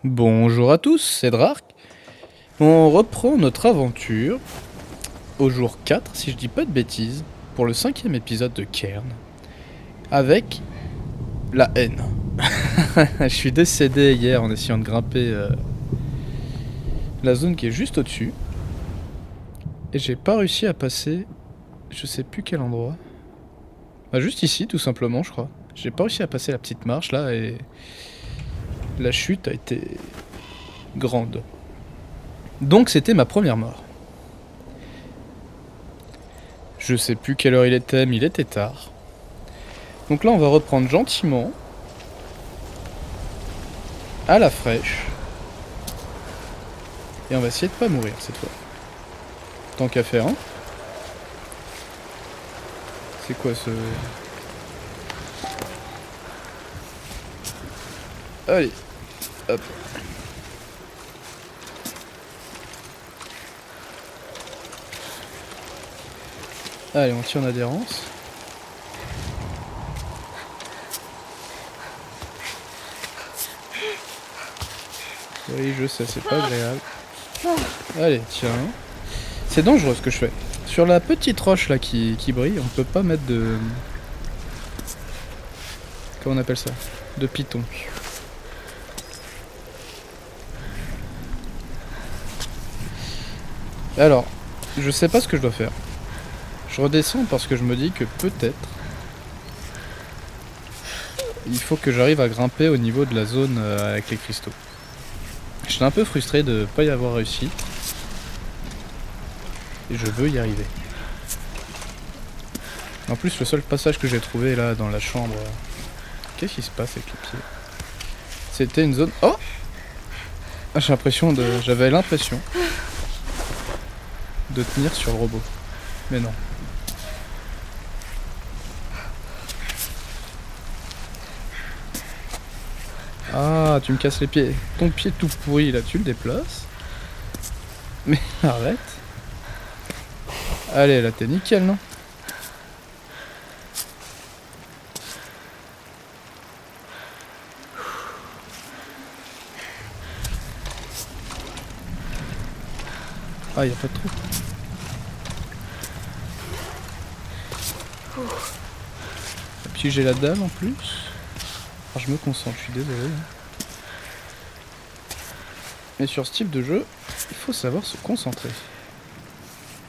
Bonjour à tous, c'est Drark. On reprend notre aventure au jour 4, si je dis pas de bêtises, pour le 5e épisode de Cairn, avec la haine. Je suis décédé hier en essayant de grimper la zone qui est juste au-dessus, et j'ai pas réussi à passer, je sais plus quel endroit. Bah juste ici, tout simplement, je crois. J'ai pas réussi à passer la petite marche là, et la chute a été grande. Donc c'était ma première mort. Je sais plus quelle heure il était, mais il était tard. Donc là, on va reprendre gentiment, à la fraîche, et on va essayer de pas mourir cette fois. Tant qu'à faire, hein. C'est quoi ce... Allez, hop. Allez, on tire en adhérence. Oui, je sais, c'est pas agréable. Allez, tiens. C'est dangereux ce que je fais. Sur la petite roche là qui brille, on peut pas mettre de... Comment on appelle ça? De python. Alors, je sais pas ce que je dois faire. Je redescends parce que je me dis que peut-être il faut que j'arrive à grimper au niveau de la zone avec les cristaux. Je suis un peu frustré de pas y avoir réussi. Et je veux y arriver. En plus, le seul passage que j'ai trouvé là dans la chambre... Qu'est-ce qui se passe avec les pieds? C'était une zone... Oh! J'ai l'impression de... J'avais l'impression de tenir sur le robot. Mais non. Ah, tu me casses les pieds. Ton pied tout pourri là, tu le déplaces. Mais arrête. Allez, là t'es nickel, non? Ah, y a pas de trou. Et puis j'ai la dalle en plus. Alors, je me concentre, je suis désolé. Mais sur ce type de jeu, il faut savoir se concentrer.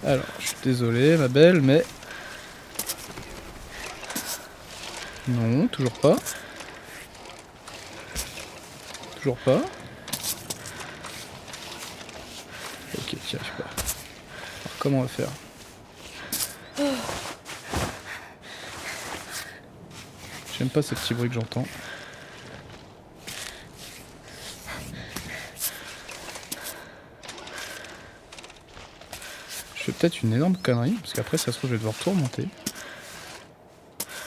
Alors, je suis désolé, ma belle, mais... Non, toujours pas. Toujours pas. Ok, t'y arrives pas. Alors, comment on va faire? J'aime pas ces petits bruits que j'entends. Je fais peut-être une énorme connerie, parce qu'après ça se trouve je vais devoir tout remonter.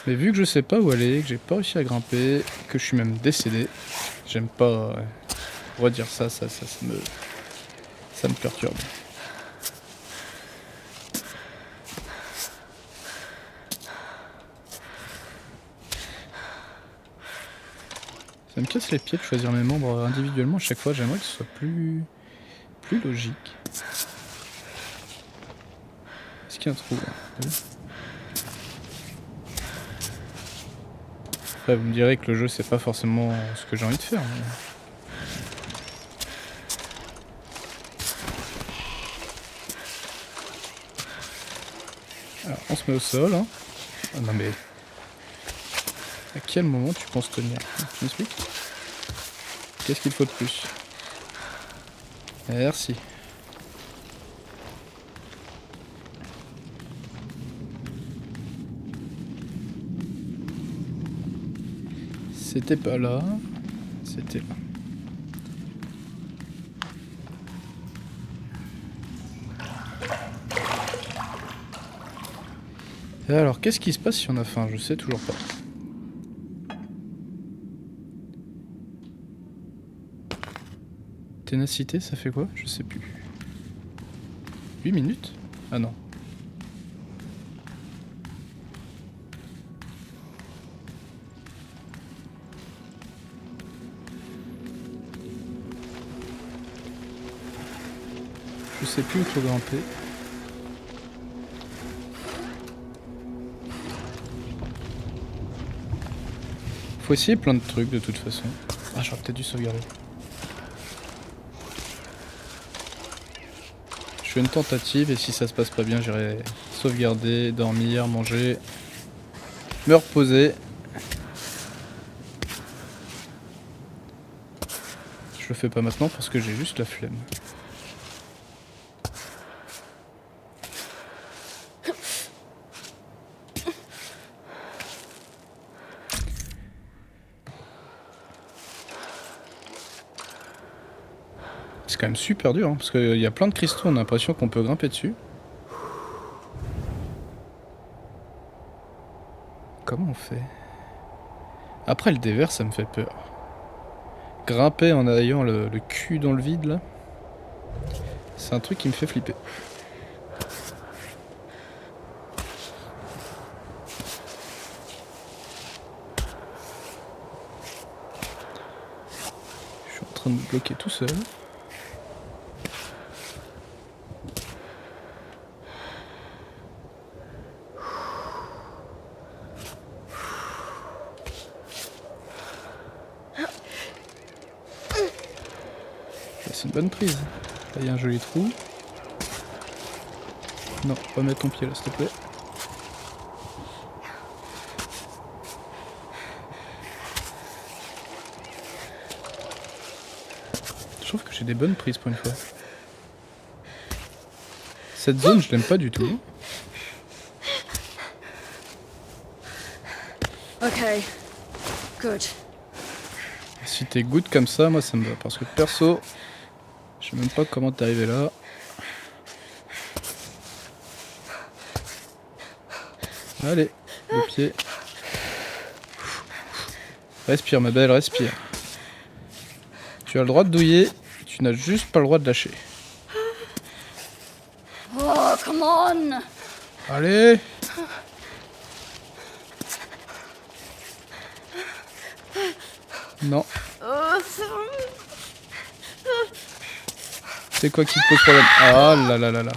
Mais vu que je sais pas où aller, que j'ai pas réussi à grimper, que je suis même décédé, j'aime pas redire ça me perturbe. Ça me casse les pieds de choisir mes membres individuellement à chaque fois, j'aimerais que ce soit plus logique. Est-ce qu'il y a un trou là? Après vous me direz que le jeu c'est pas forcément ce que j'ai envie de faire. Mais... Alors on se met au sol, hein. Ah non mais... À quel moment tu penses tenir? Tu m'expliques? Qu'est-ce qu'il faut de plus? Merci. C'était pas là, c'était là. Et alors, qu'est-ce qui se passe si on a faim? Je sais toujours pas. Ténacité, ça fait quoi? Je sais plus. 8 minutes? Ah non. Je sais plus où faut grimper. Faut essayer plein de trucs de toute façon. Ah, j'aurais peut-être dû sauvegarder. Je fais une tentative et si ça se passe pas bien, j'irai sauvegarder, dormir, manger, me reposer. Je le fais pas maintenant parce que j'ai juste la flemme. C'est quand même super dur, hein, parce qu'il y a plein de cristaux, on a l'impression qu'on peut grimper dessus. Comment on fait? Après le dévers, ça me fait peur. Grimper en ayant le cul dans le vide, là, c'est un truc qui me fait flipper. Je suis en train de me bloquer tout seul. C'est une bonne prise. Là, il y a un joli trou. Non, pas mettre ton pied là, s'il te plaît. Je trouve que j'ai des bonnes prises pour une fois. Cette zone, je l'aime pas du tout. Ok, good. Si t'es good comme ça, moi ça me va. Parce que perso, je sais même pas comment t'es arrivé là. Allez, le pied. Respire ma belle, respire. Tu as le droit de douiller, tu n'as juste pas le droit de lâcher. Oh, come on! Allez! Non. C'est quoi qui te pose problème? Ah là là là là.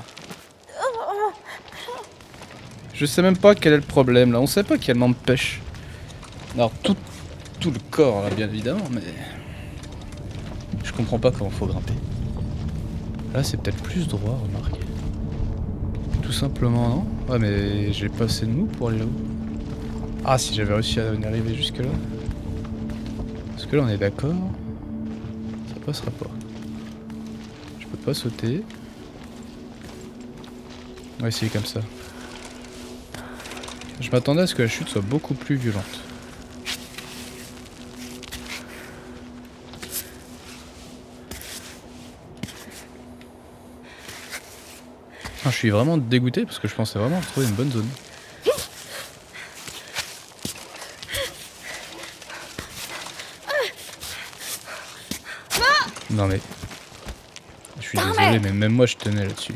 Je sais même pas quel est le problème là, on sait pas quel m'empêche. Alors tout le corps là, bien évidemment, mais... Je comprends pas comment faut grimper. Là c'est peut-être plus droit, remarque. Tout simplement, non? Ouais mais j'ai pas assez de mou pour aller là-haut. Ah si j'avais réussi à arriver jusque là. Parce que là on est d'accord. Ça passera pas. Je peux pas sauter. On va essayer comme ça. Je m'attendais à ce que la chute soit beaucoup plus violente. Ah, je suis vraiment dégoûté parce que je pensais vraiment trouver une bonne zone. Non mais... Je suis désolé mais même moi je tenais là-dessus.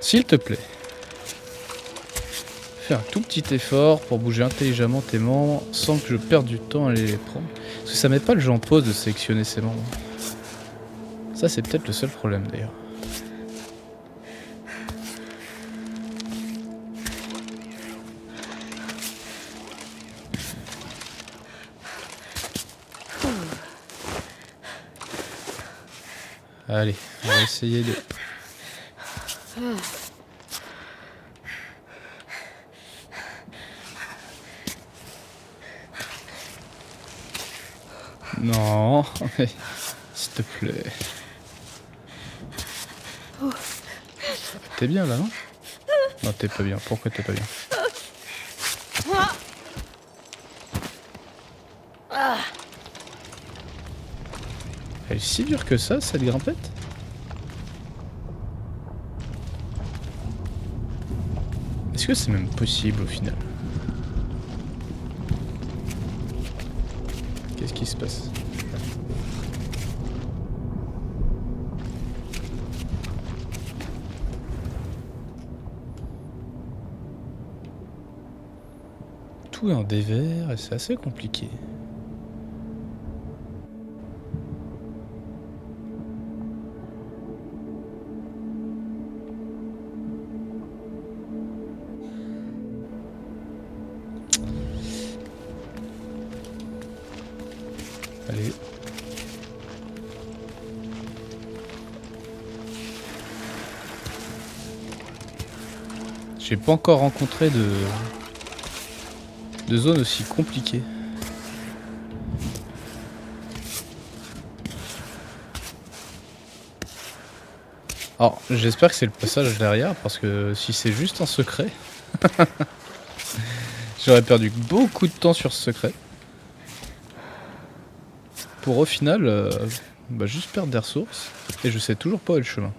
S'il te plaît. Fais un tout petit effort pour bouger intelligemment tes membres sans que je perde du temps à aller les prendre. Parce que ça met pas le jeu en pause de sélectionner ses membres. Ça c'est peut-être le seul problème d'ailleurs. Allez, on va essayer de... Non, mais... S'il te plaît. T'es bien là, non? Non, t'es pas bien. Pourquoi t'es pas bien? Elle est si dure que ça, cette grimpette? Est-ce que c'est même possible au final? Qu'est-ce qui se passe? Tout est en dévers et c'est assez compliqué. Allez. J'ai pas encore rencontré de zone aussi compliquée. Alors, j'espère que c'est le passage derrière, parce que si c'est juste un secret, j'aurais perdu beaucoup de temps sur ce secret. Pour au final, juste perdre des ressources, et je sais toujours pas où est le chemin.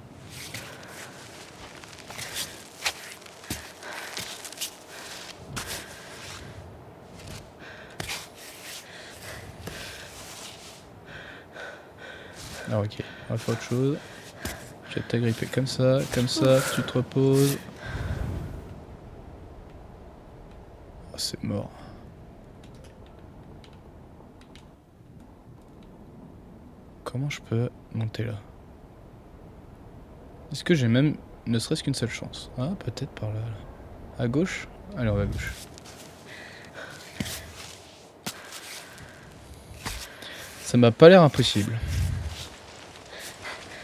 Ah ok, on va faire autre chose. Je vais t'agripper comme ça, tu te reposes. Oh, c'est mort. Comment je peux monter là? Est-ce que j'ai même ne serait-ce qu'une seule chance? Ah, peut-être par là, là. À gauche? Allez, on va à gauche. Ça m'a pas l'air impossible.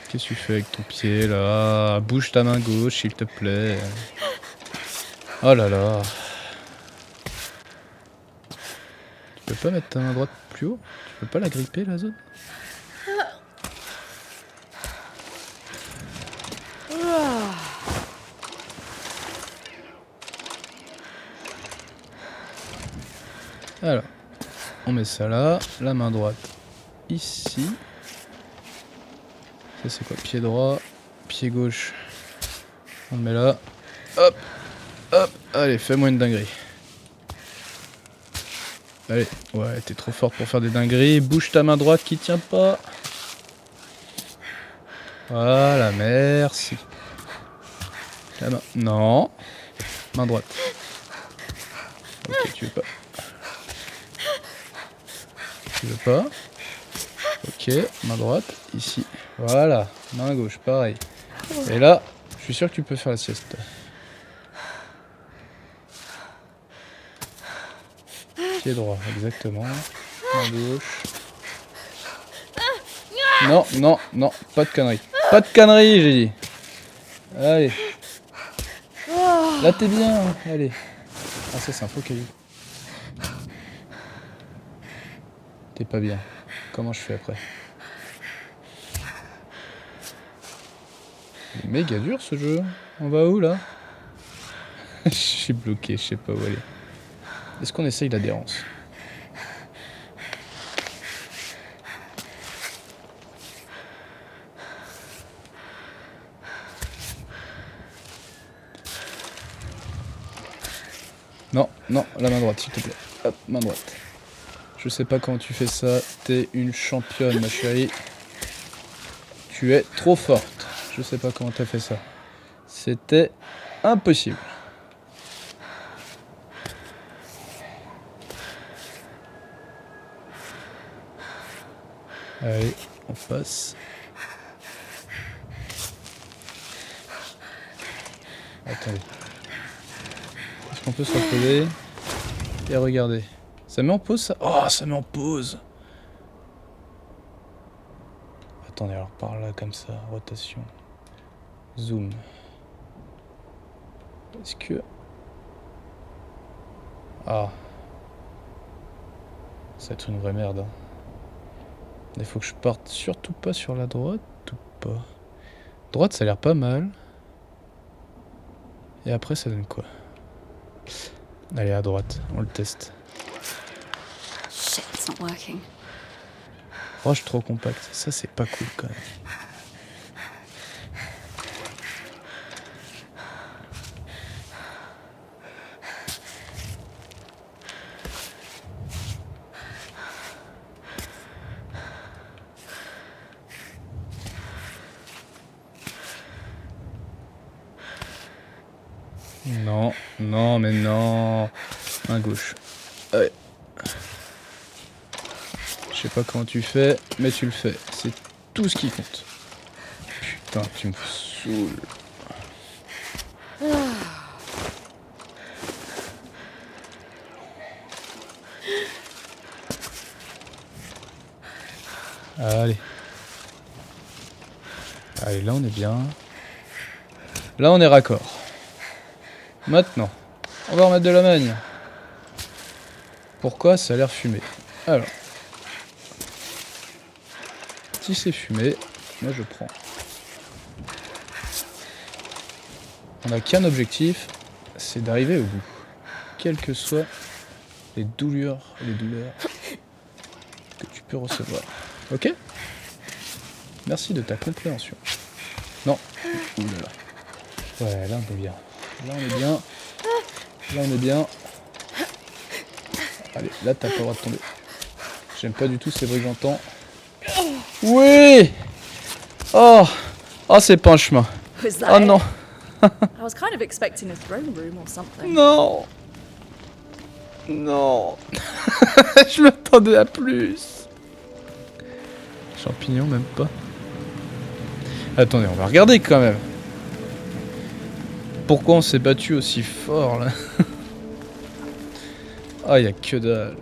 Qu'est-ce que tu fais avec ton pied là? Bouge ta main gauche s'il te plaît. Oh là là. Tu peux pas mettre ta main droite plus haut? Tu peux pas la gripper la zone? Alors, on met ça là, la main droite ici. Ça c'est quoi? Pied droit, pied gauche. On le met là. Hop, hop, allez, fais-moi une dinguerie. Allez, ouais, t'es trop forte pour faire des dingueries. Bouge ta main droite qui tient pas. Voilà, merci. La main. Non. Main droite. Ok, tu veux pas. Tu veux pas. Ok, main droite, ici. Voilà, main gauche, pareil. Et là, je suis sûr que tu peux faire la sieste. Pied droit, exactement. Main gauche. Non, non, non, pas de conneries. Pas de conneries, j'ai dit. Allez. Là, t'es bien. Allez. Ah, ça, c'est un faux caillou. T'es pas bien. Comment je fais après? Il est méga dur ce jeu. On va où là? Je suis bloqué, je sais pas où aller. Est-ce qu'on essaye l'adhérence? Non, non, la main droite s'il te plaît. Hop, main droite. Je sais pas comment tu fais ça. T'es une championne ma chérie. Tu es trop forte. Je sais pas comment t'as fait ça. C'était impossible. Allez, on passe. Attendez. Est-ce qu'on peut se reposer et regarder? Ça met en pause ça? Oh, ça met en pause. Attendez, alors par là comme ça, rotation. Zoom. Est-ce que... Ah. Ça va être une vraie merde. Hein. Il faut que je parte surtout pas sur la droite ou pas. Droite, ça a l'air pas mal. Et après, ça donne quoi? Allez, à droite, on le teste. Shit, it's not working. Roche trop compacte, ça c'est pas cool quand même. Non, non, mais non. Main gauche. Allez. Je sais pas comment tu fais, mais tu le fais. C'est tout ce qui compte. Putain, tu me saoules. Allez. Allez, là on est bien. Là on est raccord. Maintenant, on va remettre de la manne. Pourquoi ça a l'air fumé? Alors. Si c'est fumé, moi je prends. On n'a qu'un objectif, c'est d'arriver au bout. Quelles que soient les douleurs que tu peux recevoir. Ok? Merci de ta compréhension. Non. Ouh là là. Ouais, là on est bien. Là on est bien. Là on est bien. Allez, là t'as pas le droit de tomber. J'aime pas du tout ces bruits que j'entends. Oui! Oh! Oh, c'est pas un chemin. Oh non! I was kind of expecting a throne room or something. Non! Non! Je m'attendais à plus! Champignons, même pas. Attendez, on va regarder quand même. Pourquoi on s'est battu aussi fort là? Ah, y'a que dalle.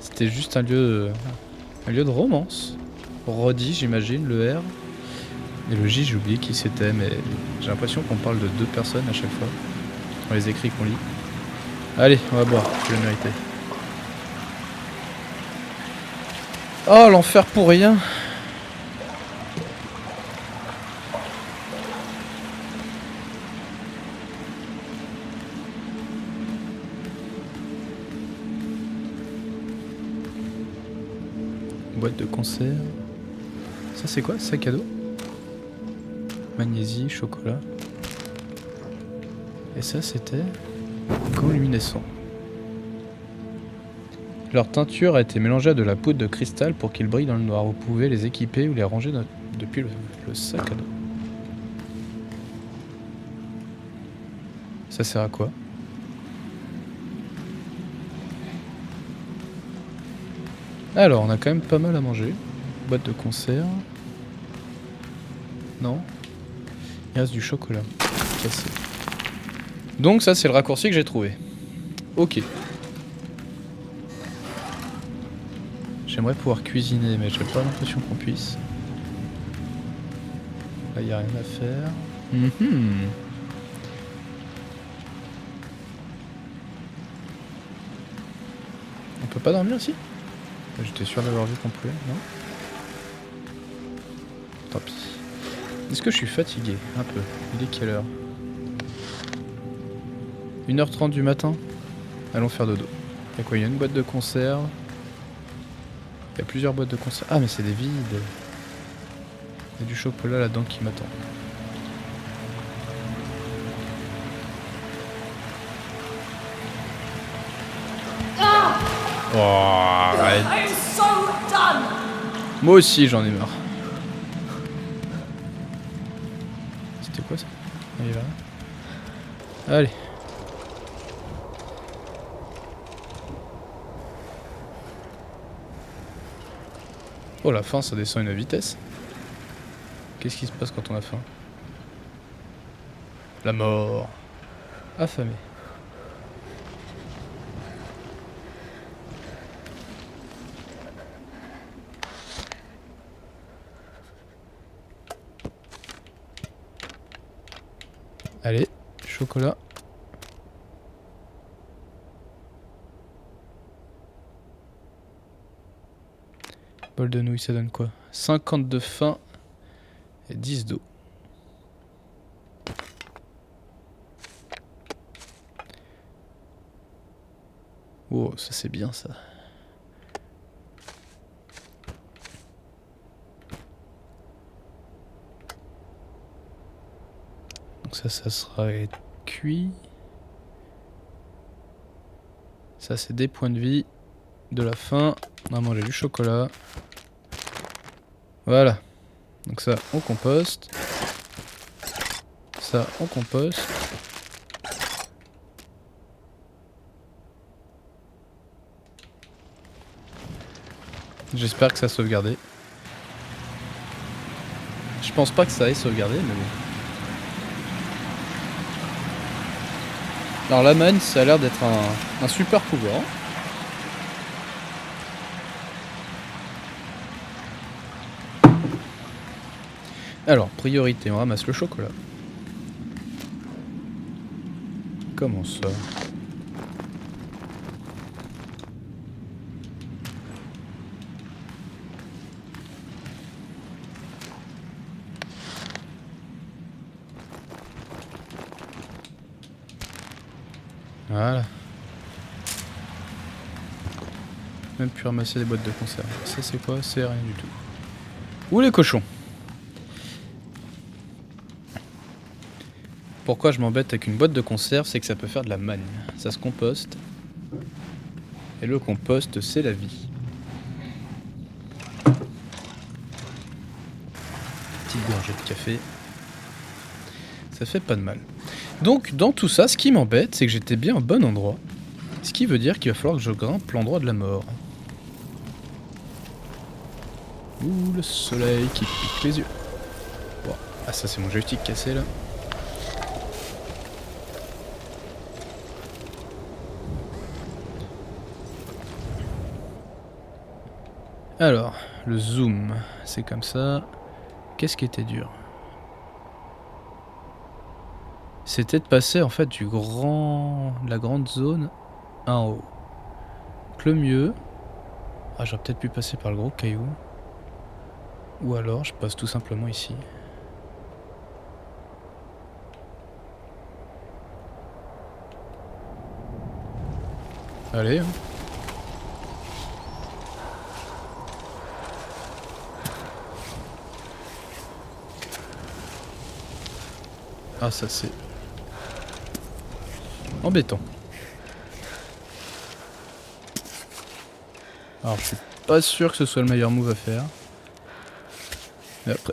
C'était juste un lieu de romance. Roddy, j'imagine, le R. Et le J, j'ai oublié qui c'était, mais j'ai l'impression qu'on parle de 2 personnes à chaque fois. Dans les écrits qu'on lit. Allez, on va boire, je vais le mériter. Oh, l'enfer pour rien! Boîte de conserve. Ça c'est quoi? Sac à dos? Magnésie, chocolat. Et ça c'était gants luminescents. Leur teinture a été mélangée à de la poudre de cristal pour qu'ils brillent dans le noir. Vous pouvez les équiper ou les ranger depuis le sac à dos. Ça sert à quoi? Alors, on a quand même pas mal à manger. Boîte de conserve. Non. Il reste du chocolat cassé. Donc ça, c'est le raccourci que j'ai trouvé. Ok. J'aimerais pouvoir cuisiner, mais j'ai pas l'impression qu'on puisse. Là, il n'y a rien à faire. On peut pas dormir ici? J'étais sûr d'avoir vu qu'on pouvait, non? Tant pis. Est-ce que je suis fatigué? Un peu. Il est quelle heure? 1h30 du matin? Allons faire dodo. Y'a quoi? Il y a une boîte de conserve. Il y a plusieurs boîtes de conserve. Ah mais c'est des vides. Il y a du chocolat là-dedans qui m'attend. Oh, arrête. I'm so done. Moi aussi j'en ai marre. C'était quoi ça? Il est là. Allez. Oh la faim ça descend à une vitesse. Qu'est-ce qui se passe quand on a faim? La mort. Affamé. Allez, chocolat. Bol de nouilles, ça donne quoi? 50 de faim et 10 d'eau. Oh, ça c'est bien ça. Donc ça sera cuit. Ça c'est des points de vie, de la faim. On a mangé du chocolat. Voilà. Donc ça on composte. Ça on composte. J'espère que ça a sauvegardé. Je pense pas que ça ait sauvegardé, mais bon. Alors la manne, ça a l'air d'être un super pouvoir. Alors, priorité, on ramasse le chocolat. Comment ça? Voilà. Même pu ramasser des boîtes de conserve. Ça c'est quoi? C'est rien du tout. Où les cochons? Pourquoi je m'embête avec une boîte de conserve? C'est que ça peut faire de la manne. Ça se composte. Et le compost, c'est la vie. Petite gorgée de café. Ça fait pas de mal. Donc, dans tout ça, ce qui m'embête, c'est que j'étais bien au bon endroit. Ce qui veut dire qu'il va falloir que je grimpe l'endroit de la mort. Ouh, le soleil qui pique les yeux. Bon. Ah, ça, c'est mon joystick cassé là. Alors, le zoom, c'est comme ça. Qu'est-ce qui était dur? C'était de passer en fait de la grande zone en haut. Donc le mieux... Ah, j'aurais peut-être pu passer par le gros caillou. Ou alors je passe tout simplement ici. Allez. Hein. Ah, ça c'est embêtant. Alors je suis pas sûr que ce soit le meilleur move à faire. Mais après...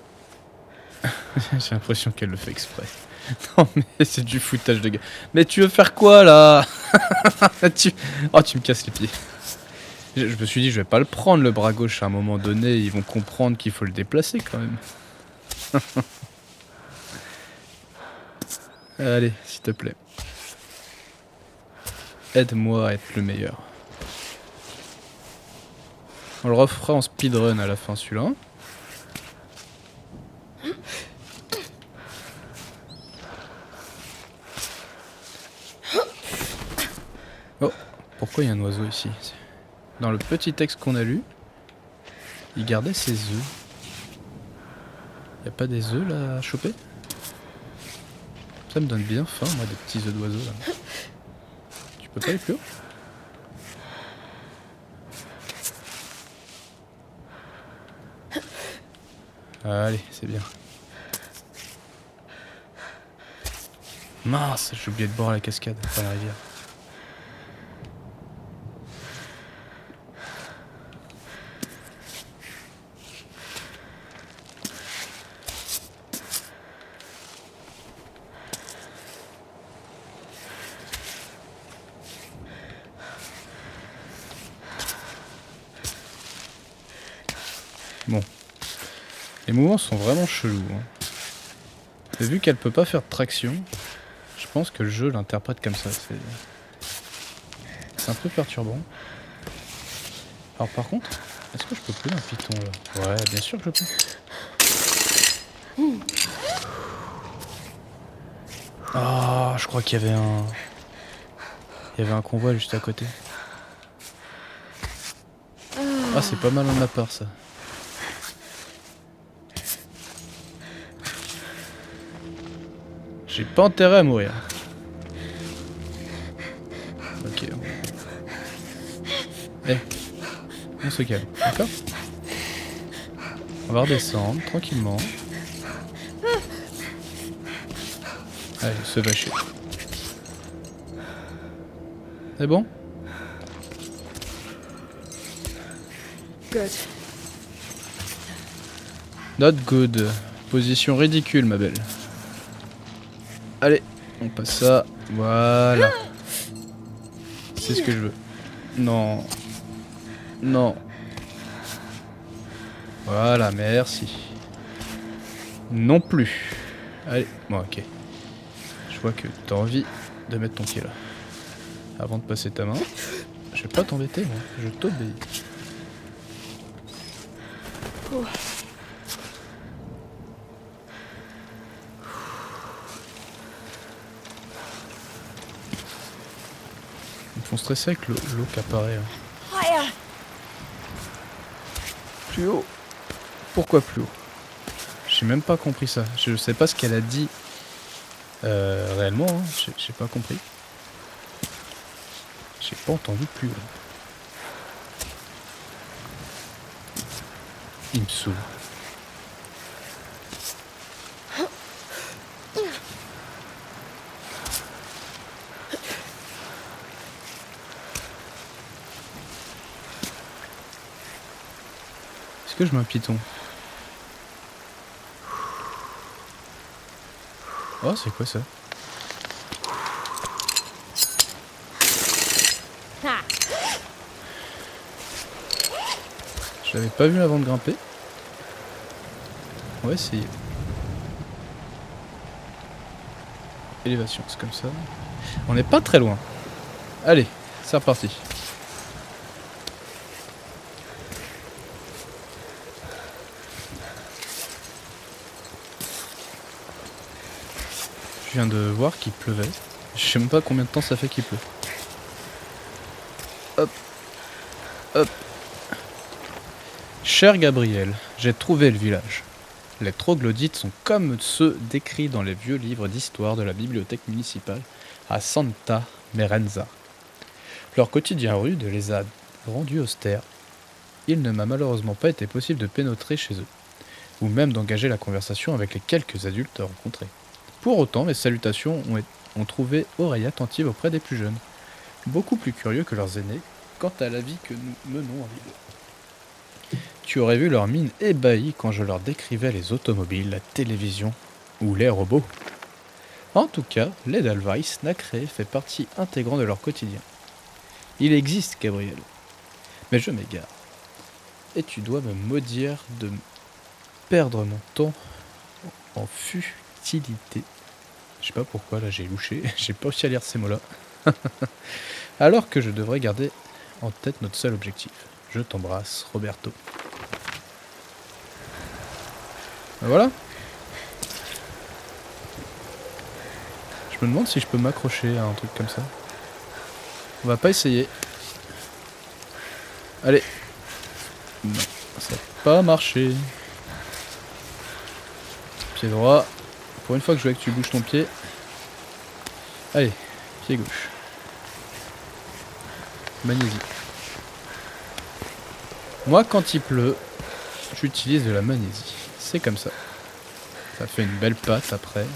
J'ai l'impression qu'elle le fait exprès. Non mais c'est du foutage de gueule. Mais tu veux faire quoi là? Oh, tu me casses les pieds. Je me suis dit je vais pas le prendre le bras gauche à un moment donné. Ils vont comprendre qu'il faut le déplacer quand même. Allez, s'il te plaît. Aide-moi à être le meilleur. On le refera en speedrun à la fin celui-là. Oh, pourquoi il y a un oiseau ici? Dans le petit texte qu'on a lu, il gardait ses œufs. Y a pas des œufs là à choper? Ça me donne bien faim, moi, des petits œufs d'oiseaux là. Tu peux pas aller plus haut? Allez, c'est bien. Mince, j'ai oublié de boire à la cascade, pas à la rivière. Bon. Les mouvements sont vraiment chelous. Hein. Et vu qu'elle peut pas faire de traction, je pense que le jeu l'interprète comme ça. C'est un peu perturbant. Alors par contre, est-ce que je peux couler un python là? Ouais, bien sûr que je peux. Ah, je crois qu'il y avait un... Il y avait un convoi juste à côté. Ah, c'est pas mal de ma part ça. J'ai pas intérêt à mourir. Ok. Eh, on se calme, d'accord? On va redescendre tranquillement. Allez, se vacher. C'est bon? Good. Not good. Position ridicule, ma belle. Allez, on passe ça. Voilà. C'est ce que je veux. Non. Non. Voilà, merci. Non plus. Allez, bon, ok. Je vois que t'as envie de mettre ton pied là. Avant de passer ta main. Je vais pas t'embêter, moi. Je t'obéis. font stresser avec l'eau qui apparaît. Higher! Plus haut. Pourquoi plus haut? J'ai même pas compris ça. Je sais pas ce qu'elle a dit réellement. Hein. J'ai pas compris. J'ai pas entendu plus haut. Il me saoule. Est-ce que je mets un piton? Oh, c'est quoi ça? Je l'avais pas vu avant de grimper. On va essayer. Élévation, c'est comme ça. On n'est pas très loin. Allez, c'est reparti. Je viens de voir qu'il pleuvait. Je sais même pas combien de temps ça fait qu'il pleut. Hop. Hop. Cher Gabriel, j'ai trouvé le village. Les troglodytes sont comme ceux décrits dans les vieux livres d'histoire de la bibliothèque municipale à Santa Merenza. Leur quotidien rude les a rendus austères. Il ne m'a malheureusement pas été possible de pénétrer chez eux, ou même d'engager la conversation avec les quelques adultes rencontrés. Pour autant, mes salutations ont trouvé oreille attentive auprès des plus jeunes, beaucoup plus curieux que leurs aînés quant à la vie que nous menons en ville. Tu aurais vu leur mine ébahie quand je leur décrivais les automobiles, la télévision ou les robots. En tout cas, l'Edelweiss Nacré fait partie intégrante de leur quotidien. Il existe, Gabriel. Mais je m'égare. Et tu dois me maudire de perdre mon temps en futilité. Je sais pas pourquoi, là j'ai louché, j'ai pas réussi à lire ces mots-là. Alors que je devrais garder en tête notre seul objectif. Je t'embrasse, Roberto. Ben voilà. Je me demande si je peux m'accrocher à un truc comme ça. On va pas essayer. Allez. Non, ça n'a pas marché. Pied droit. Pour une fois que je veux que tu bouges ton pied. Allez, pied gauche. Magnésie. Moi, quand il pleut, j'utilise de la magnésie. C'est comme ça. Ça fait une belle patte après.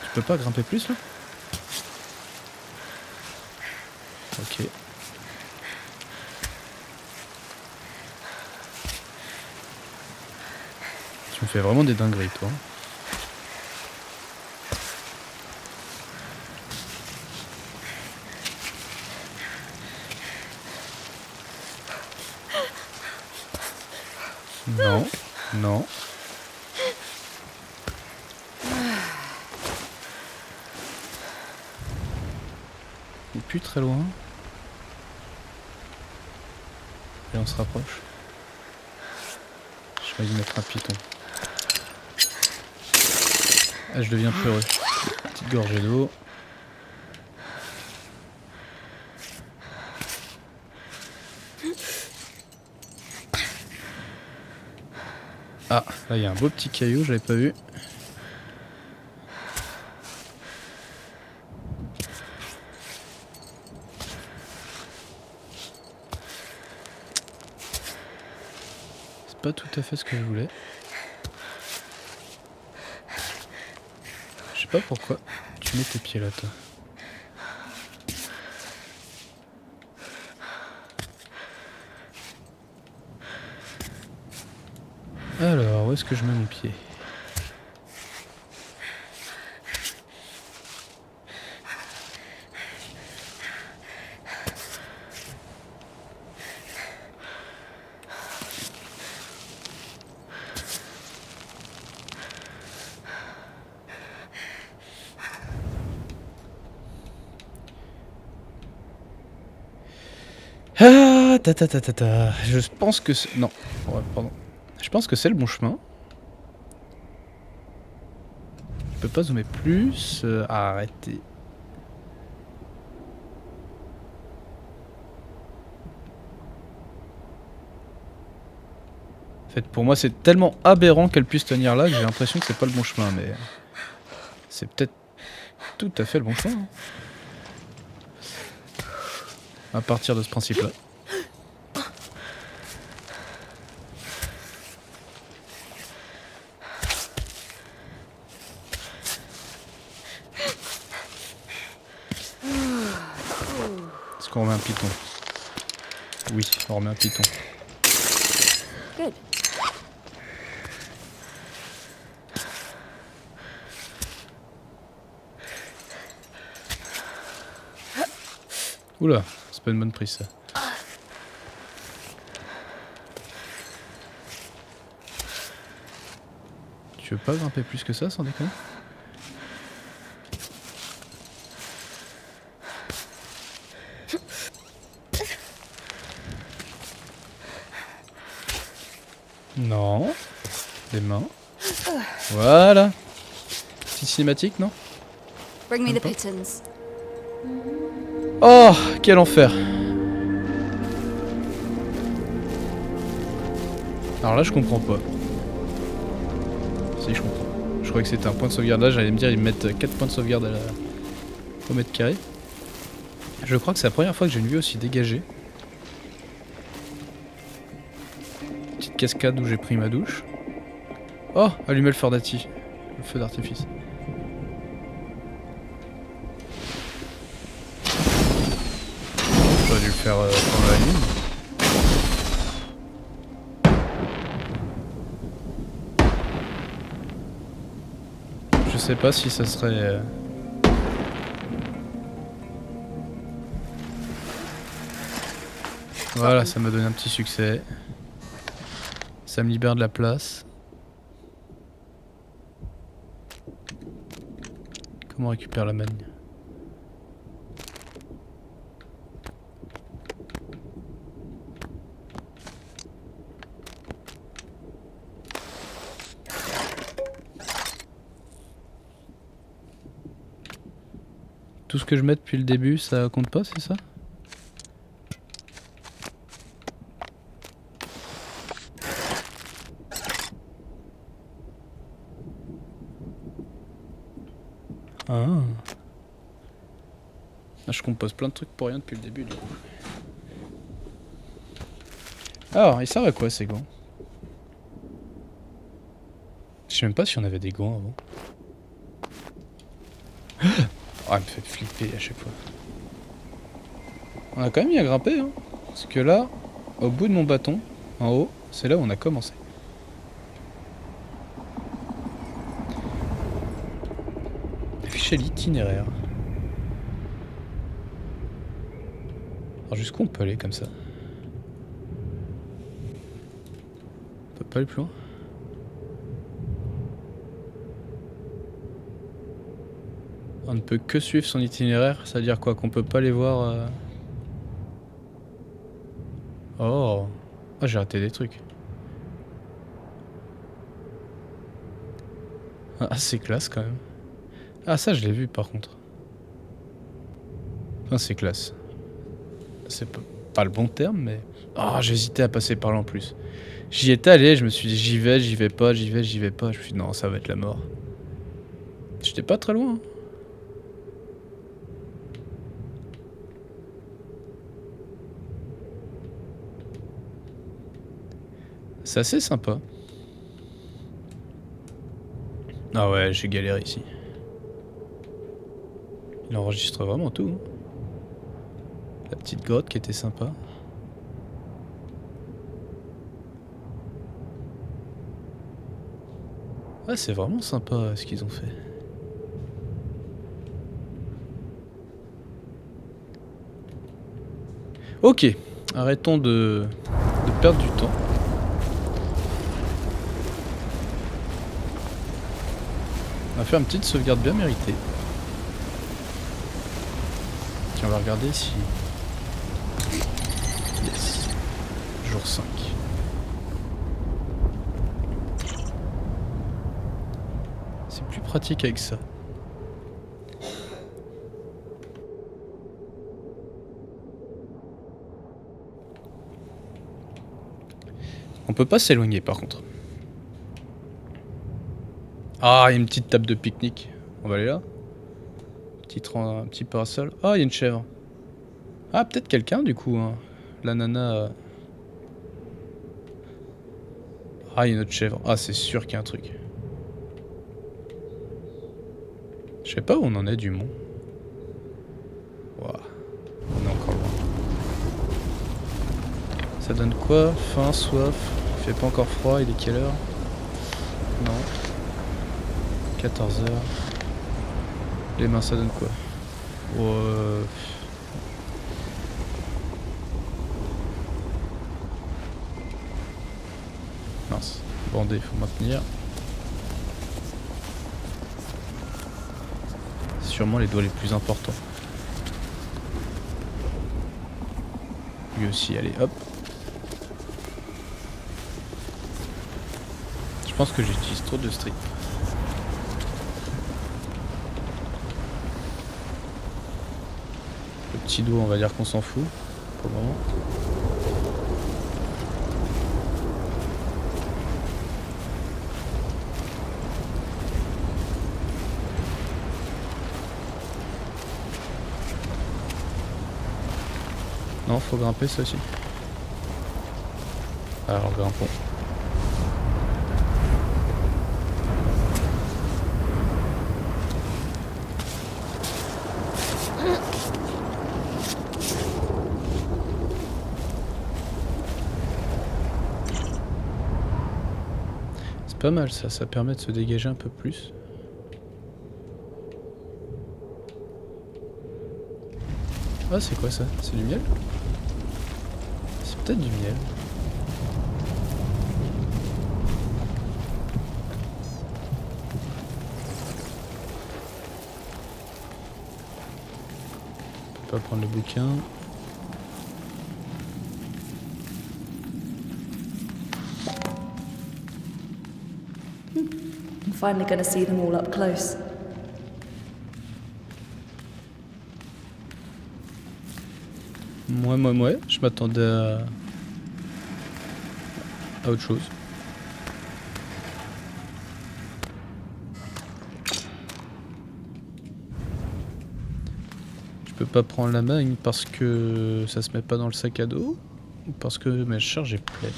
Tu peux pas grimper plus là? Ok. Tu me fais vraiment des dingueries, toi. Non, non. Il est plus très loin. Et on se rapproche. Je vais y mettre un piton. Ah, je deviens peureux. Petite gorgée d'eau. Ah, là il y a un beau petit caillou, j'avais pas vu. C'est pas tout à fait ce que je voulais. Je sais pas pourquoi tu mets tes pieds là, toi. Alors, où est-ce que je mets mon pied? Ah, ta ta ta ta ta. Je pense que c'est... Non, ouais, pardon. Je pense que c'est le bon chemin. Je peux pas zoomer plus. Arrêtez. fait, pour moi, c'est tellement aberrant qu'elle puisse tenir là que j'ai l'impression que c'est pas le bon chemin, mais c'est peut-être tout à fait le bon chemin. Hein. À partir de ce principe-là. Est-ce qu'on remet un piton? Oui, on remet un piton. Good. Oula, c'est pas une bonne prise ça. Tu veux pas grimper plus que ça sans déconner? Non. Des mains. Voilà. Petite cinématique, non? Bring me the pitons. Oh, quel enfer. Alors là, je comprends pas. Si, je comprends. Je croyais que c'était un point de sauvegarde. Là, j'allais me dire, ils mettent 4 points de sauvegarde au mètre carré. Je crois que c'est la première fois que j'ai une vue aussi dégagée. Petite cascade où j'ai pris ma douche. Oh, allumer le feu d'artifice. Le feu d'artifice. J'aurais dû le faire pendant la ligne. Je sais pas si ça serait... Voilà, ça m'a donné un petit succès. Ça me libère de la place. Comment on récupère la manne? Tout ce que je mets depuis le début, ça compte pas, c'est ça? Ah. Ah, je compose plein de trucs pour rien depuis le début du coup. Alors, ils servent à quoi ces gants? Je sais même pas si on avait des gants avant. Oh, elle me fait flipper à chaque fois. On a quand même mis à grimper, hein. Parce que là, au bout de mon bâton, en haut, c'est là où on a commencé. Afficher l'itinéraire. Alors jusqu'où on peut aller comme ça? On peut pas aller plus loin? On ne peut que suivre son itinéraire, ça veut dire quoi? Qu'on peut pas les voir Oh. Ah, j'ai raté des trucs. Ah, c'est classe quand même. Ah, ça je l'ai vu par contre. Enfin, c'est classe. C'est pas le bon terme, mais... Oh, j'hésitais à passer par là en plus. J'y étais allé, je me suis dit j'y vais pas, j'y vais pas. Je me suis dit non, ça va être la mort. J'étais pas très loin. Hein. C'est assez sympa. Ah ouais, j'ai galéré ici. Il enregistre vraiment tout. Hein. La petite grotte qui était sympa. Ah, c'est vraiment sympa ce qu'ils ont fait. Ok, arrêtons de perdre du temps. On va faire une petite sauvegarde bien méritée. Tiens, on va regarder si... Yes. Jour 5. C'est plus pratique avec ça. On peut pas s'éloigner par contre. Ah, il y a une petite table de pique-nique. On va aller là. Un petit parasol. Ah, il y a une chèvre. Ah, peut-être quelqu'un du coup. Hein. La nana. Ah, il y a une autre chèvre. Ah, c'est sûr qu'il y a un truc. Je sais pas où on en est du mont. Waouh. On est encore loin. Ça donne quoi? Faim, soif. Il fait pas encore froid. Il est quelle heure? Non. 14 heures. Les mains, ça donne quoi? Mince. Bandé, faut maintenir. Sûrement les doigts les plus importants. Lui aussi, allez, hop. Je pense que j'utilise trop de strip. Le petit doigt, on va dire qu'on s'en fout pour le moment. Non, faut grimper ça aussi. Alors grimpons. C'est pas mal ça, ça permet de se dégager un peu plus. Ah, c'est quoi ça? C'est du miel? C'est peut-être du miel. On peut pas prendre le bouquin. I'm finally going to see them all up close. Moi, je m'attendais à autre chose. Je peux pas prendre la magne parce que ça se met pas dans le sac à dos ou parce que ma charge est pleine.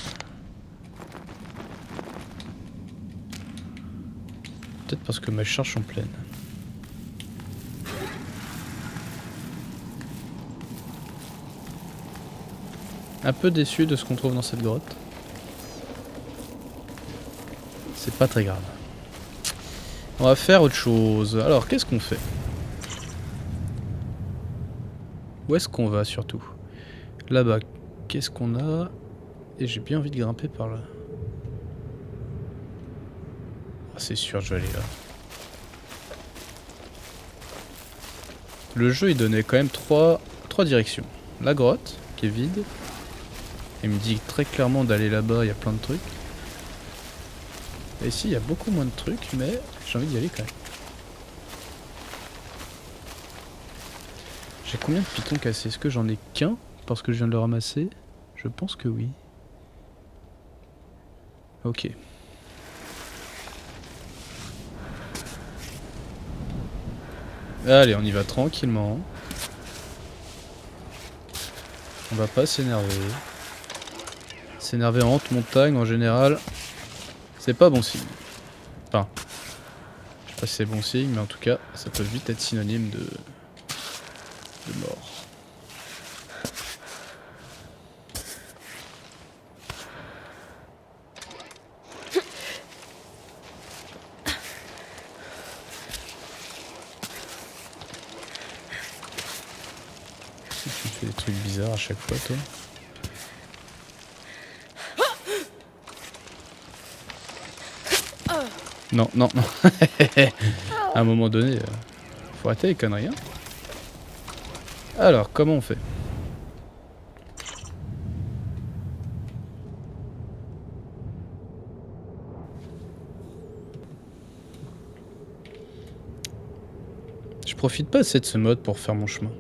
Peut-être parce que mes charges sont pleines. Un peu déçu de ce qu'on trouve dans cette grotte. C'est pas très grave. On va faire autre chose. Alors, qu'est-ce qu'on fait? Où est-ce qu'on va surtout? Là-bas, qu'est-ce qu'on a? Et j'ai bien envie de grimper par là. Ah, c'est sûr, je vais aller là. Le jeu, il donnait quand même trois directions. La grotte, qui est vide. Il me dit très clairement d'aller là-bas, il y a plein de trucs. Et ici, il y a beaucoup moins de trucs, mais j'ai envie d'y aller quand même. J'ai combien de pitons cassés? Est-ce que j'en ai qu'un parce que je viens de le ramasser? Je pense que oui. Ok. Allez, on y va tranquillement. On va pas s'énerver. S'énerver en haute montagne, en général, c'est pas bon signe. Enfin, je sais pas si c'est bon signe, mais en tout cas, ça peut vite être synonyme de mort. Tu fais des trucs bizarres à chaque fois, toi. Non, non, non. À un moment donné, faut arrêter les conneries. Hein. Alors, comment on fait? Je profite pas assez de ce mode pour faire mon chemin.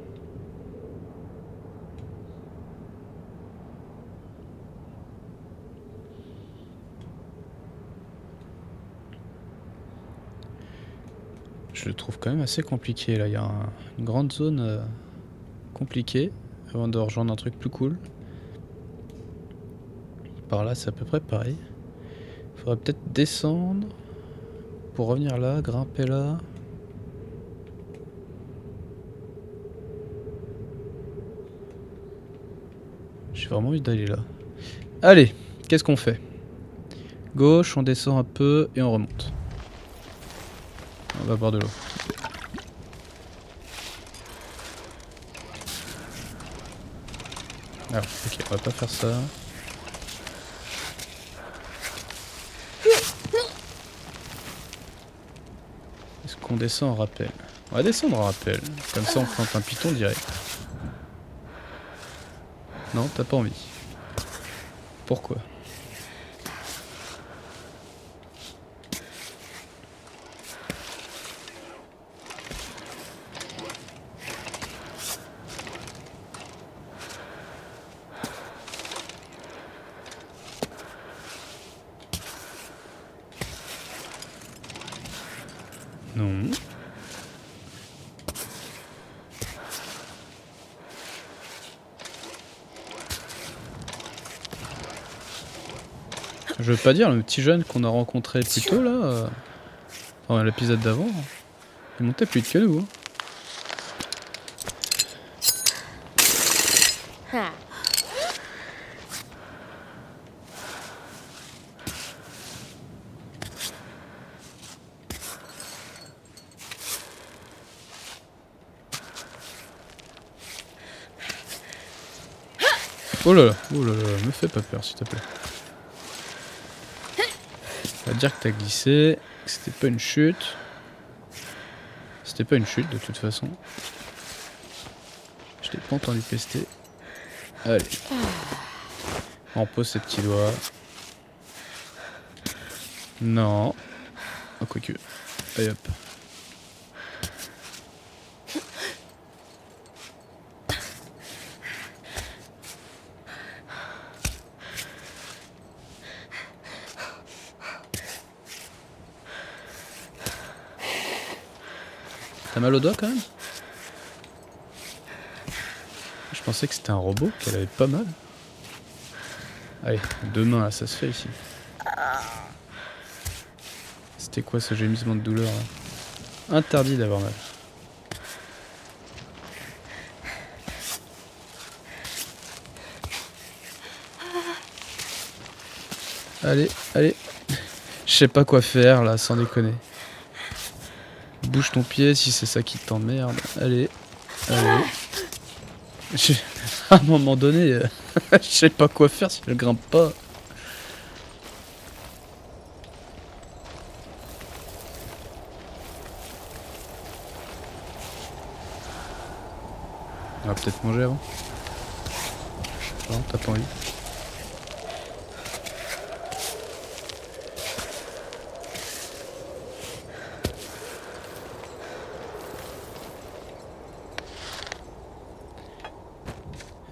Je le trouve quand même assez compliqué là. Il y a une grande zone compliquée avant de rejoindre un truc plus cool. Par là, c'est à peu près pareil. Faudrait peut-être descendre pour revenir là, grimper là. J'ai vraiment envie d'aller là. Allez, qu'est-ce qu'on fait? Gauche, on descend un peu et on remonte. On va boire de l'eau. Alors, ok, on va pas faire ça. Est-ce qu'on descend en rappel? On va descendre en rappel. Comme ça, on plante un python direct. Non, t'as pas envie. Pourquoi? Non. Je veux pas dire, le petit jeune qu'on a rencontré plus tôt là, enfin l'épisode d'avant, il montait plus vite que nous. Hein. Oh là là, me fais pas peur s'il te plaît. On va dire que t'as glissé, que c'était pas une chute. C'était pas une chute de toute façon. Je t'ai pas entendu pester. Allez. On pose ses petits doigts. Non. Oh, quoique. Allez hop. T'as mal au doigt quand même? Je pensais que c'était un robot, qu'elle avait pas mal. Allez, 2 mains là, ça se fait ici. C'était quoi ce gémissement de douleur là? Interdit d'avoir mal. Allez, allez. Je sais pas quoi faire là, sans déconner. Bouge ton pied si c'est ça qui t'emmerde. Allez, allez. À un moment donné, je sais pas quoi faire si elle grimpe pas. On va peut-être manger avant. Non, t'as pas envie.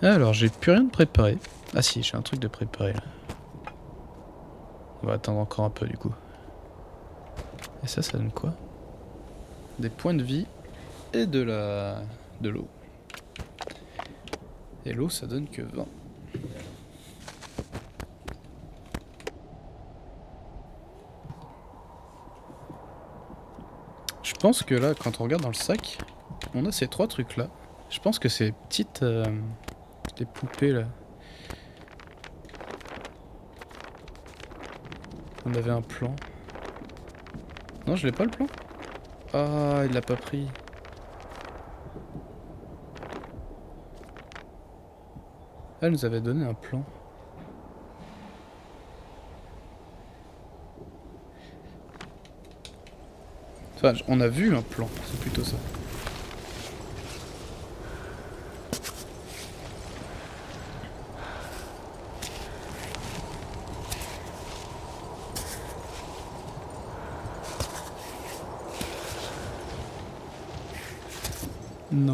Alors, j'ai plus rien de préparé. Ah si, j'ai un truc de préparé là. On va attendre encore un peu du coup. Et ça donne quoi? Des points de vie et de l'eau. Et l'eau, ça donne que 20. Je pense que là, quand on regarde dans le sac, on a ces 3 trucs là. Je pense que ces petites... des poupées là. On avait un plan. Non, je l'ai pas le plan. Ah, il l'a pas pris. Elle nous avait donné un plan. Enfin, on a vu un plan, c'est plutôt ça. Non.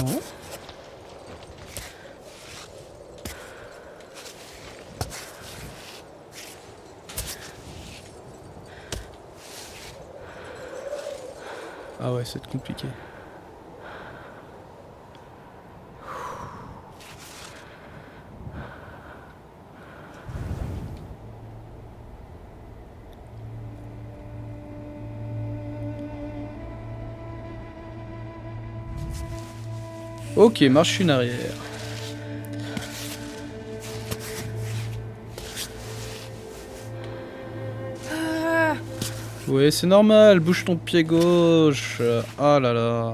Ah ouais, c'est compliqué. Ok, marche une arrière. Ouais, c'est normal, bouge ton pied gauche. Ah là là.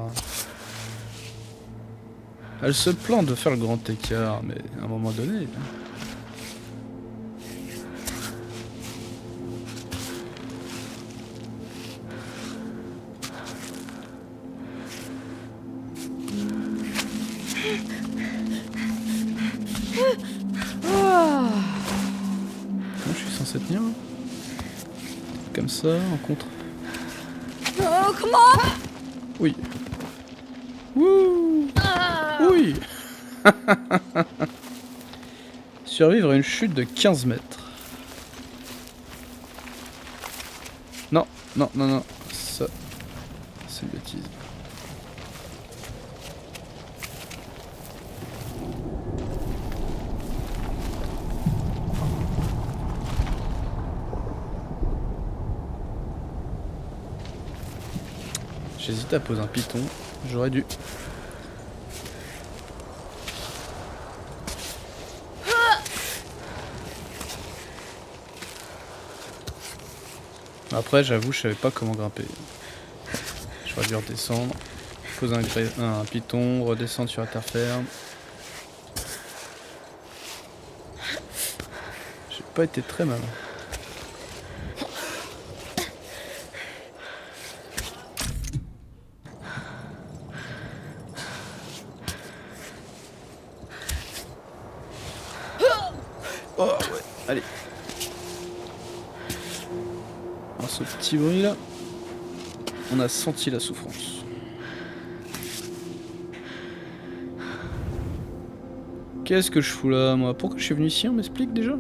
Elle se plante de faire le grand écart, mais à un moment donné... Comment je suis censé tenir là? Comme ça, en contre. Oh, come on! Oui. Wouh. Oui. Survivre à une chute de 15 mètres. Non, non, non, non. Ça, c'est une bêtise. J'hésite à poser un piton. J'aurais dû. Après, j'avoue, je savais pas comment grimper. J'aurais dû redescendre. Poser un piton, redescendre sur la terre ferme. J'ai pas été très malin. Oh ouais, allez. Alors ce petit bruit là, on a senti la souffrance. Qu'est-ce que je fous là, moi? Pourquoi je suis venu ici? On m'explique déjà?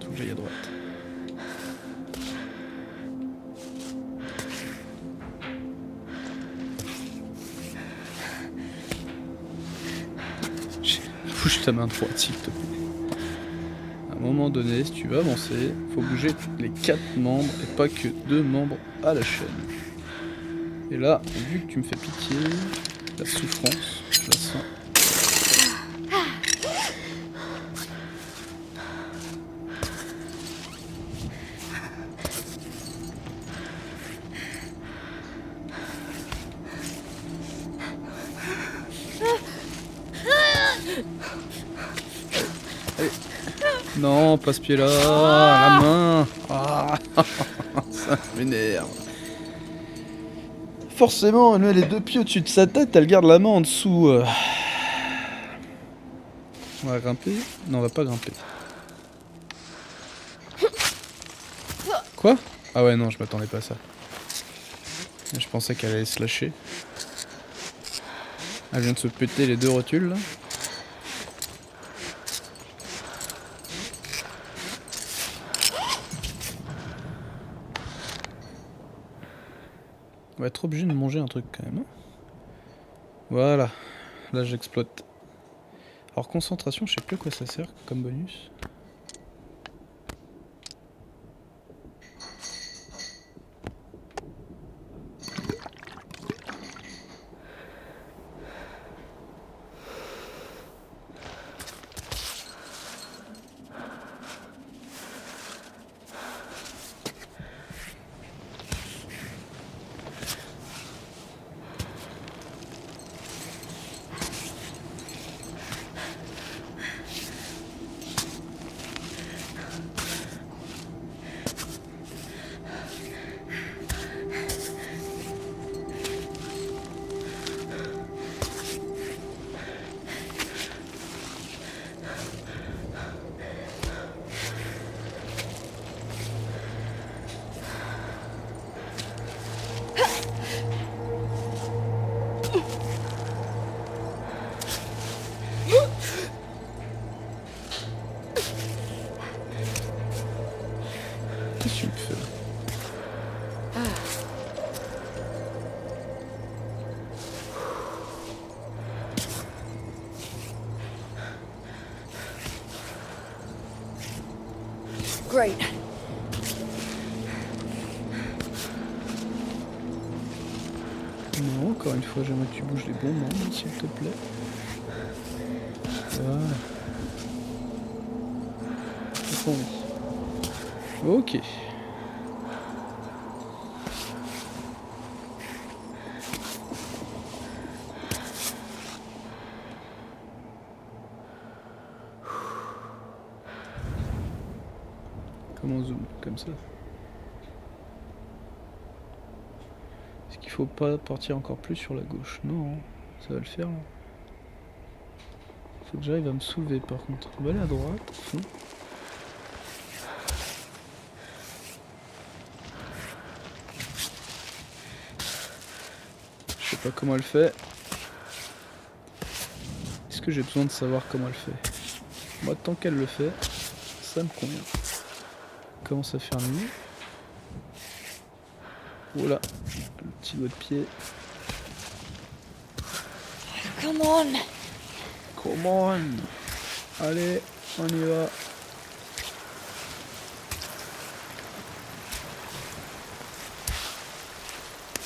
Faut que j'aille à droite. Bouge ta main droite, s'il te plaît. À un moment donné, si tu veux avancer, faut bouger les 4 membres et pas que 2 membres à la chaîne. Et là, vu que tu me fais pitié, la souffrance, je la sens. Allez. Non, pas ce pied-là, la main. Ah, ça m'énerve. Forcément, elle met les 2 pieds au-dessus de sa tête, elle garde la main en dessous. On va grimper? Non, on va pas grimper. Quoi? Ah ouais, non, je m'attendais pas à ça. Je pensais qu'elle allait se lâcher. Elle vient de se péter les 2 rotules là. On va être obligé de manger un truc quand même. Hein. Voilà, là j'exploite. Alors concentration, je sais plus à quoi ça sert comme bonus. Qu'est-ce que tu me fais là? Great. Non, encore une fois, j'aimerais que tu bouges les bons membres, s'il te plaît. Voilà. C'est bon. Ok. Comment on zoome comme ça? Est-ce qu'il faut pas partir encore plus sur la gauche? Non, ça va le faire là. Faut que j'arrive à me soulever par contre. On va aller à droite, au fond. Je sais pas comment elle fait. Est-ce que j'ai besoin de savoir comment elle fait? Moi, tant qu'elle le fait, ça me convient. Commence à faire nuit. Voilà, le petit doigt de pied. Come on. Come on. Allez, on y va.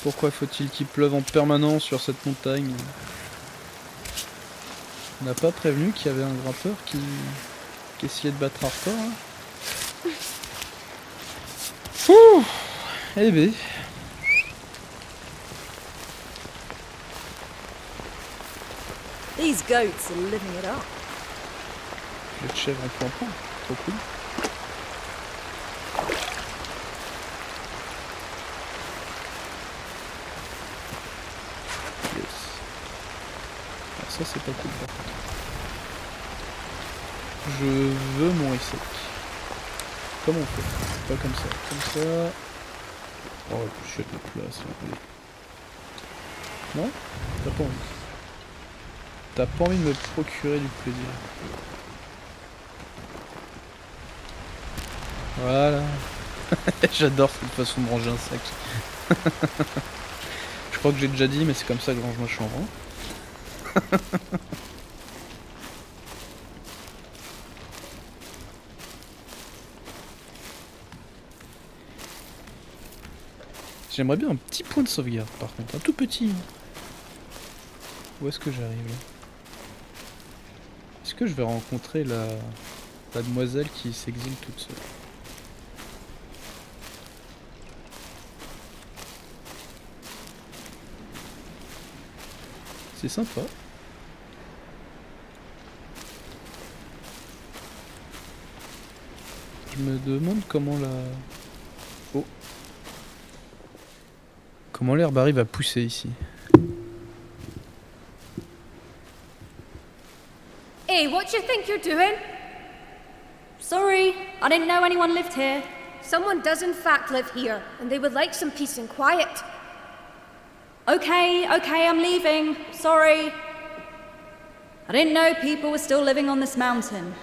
Pourquoi faut-il qu'il pleuve en permanence sur cette montagne? On n'a pas prévenu qu'il y avait un grimpeur qui essayait de battre un record, hein. Ouh. Eh ben. These goats are living it up. Le chèvre en point, trop cool. Yes. Alors ça c'est pas cool par contre. Je veux mon sec. Comment on fait? Pas comme ça. Comme ça. Oh, je suis de la place. Allez. Non? T'as pas envie. T'as pas envie de me procurer du plaisir. Voilà. J'adore cette façon de ranger un sac. Je crois que j'ai déjà dit, mais c'est comme ça que je range ma chambre. Hein. J'aimerais bien un petit point de sauvegarde par contre, un tout petit. Où est-ce que j'arrive là? Est-ce que je vais rencontrer la demoiselle qui s'exile toute seule? C'est sympa. Je me demande comment la... Oh. Comment l'herbe arrive à pousser ici? Hey, what do you think you're doing? Sorry, I didn't know anyone lived here. Someone does in fact live here, and they would like some peace and quiet. Okay, I'm leaving. Sorry. I didn't know people were still living on this mountain.